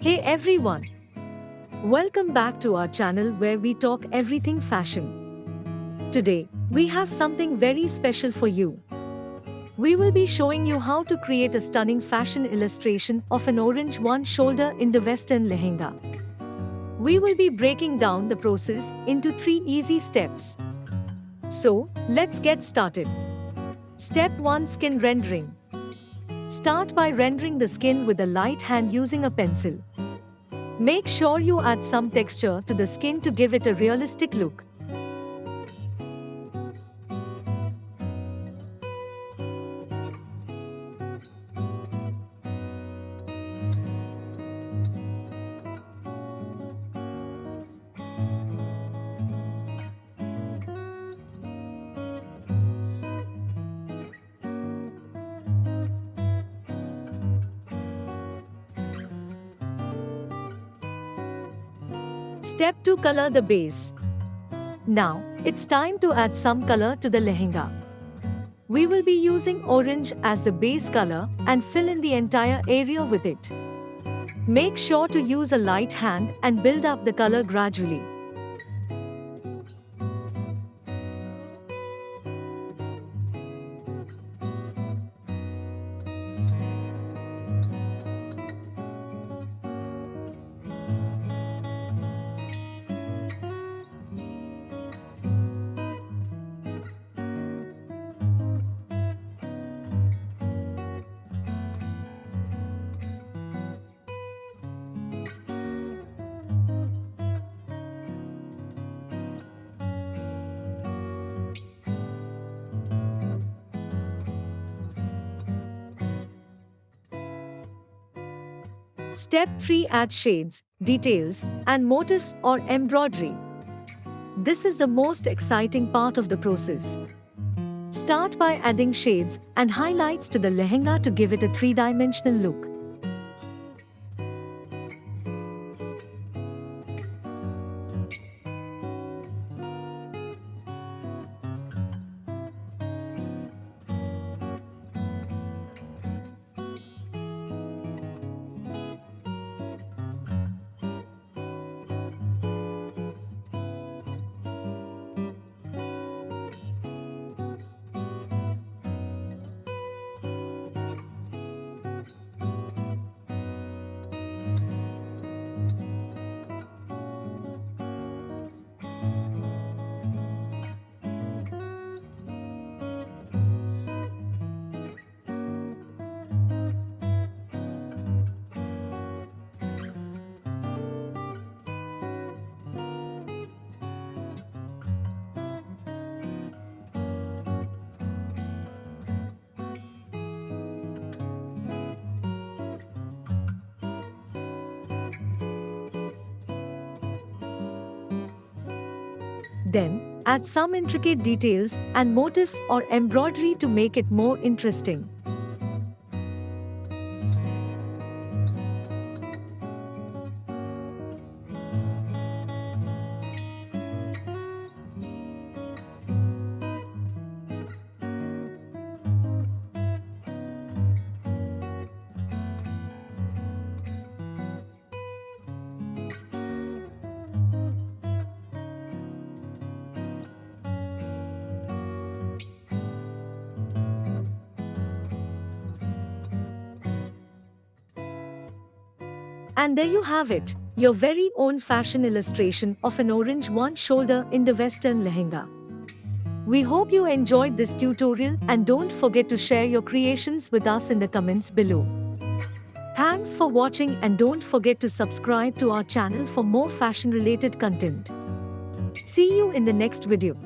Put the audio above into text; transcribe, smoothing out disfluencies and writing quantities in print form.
Hey everyone! Welcome back to our channel where we talk everything fashion. Today, we have something very special for you. We will be showing you how to create a stunning fashion illustration of an orange one-shoulder in the Western Lehenga. We will be breaking down the process into 3 easy steps. So, let's get started. Step 1: Skin rendering. Start by rendering the skin with a light hand using a pencil. Make sure you add some texture to the skin to give it a realistic look. Step 2: Color the base. Now, it's time to add some color to the lehenga. We will be using orange as the base color and fill in the entire area with it. Make sure to use a light hand and build up the color gradually. Step 3: Add shades, details, and motifs or embroidery. This is the most exciting part of the process. Start by adding shades and highlights to the lehenga to give it a 3-dimensional look. Then, add some intricate details and motifs or embroidery to make it more interesting. And there you have it, your very own fashion illustration of an orange one-shoulder in the Western Lehenga. We hope you enjoyed this tutorial and don't forget to share your creations with us in the comments below. Thanks for watching and don't forget to subscribe to our channel for more fashion-related content. See you in the next video.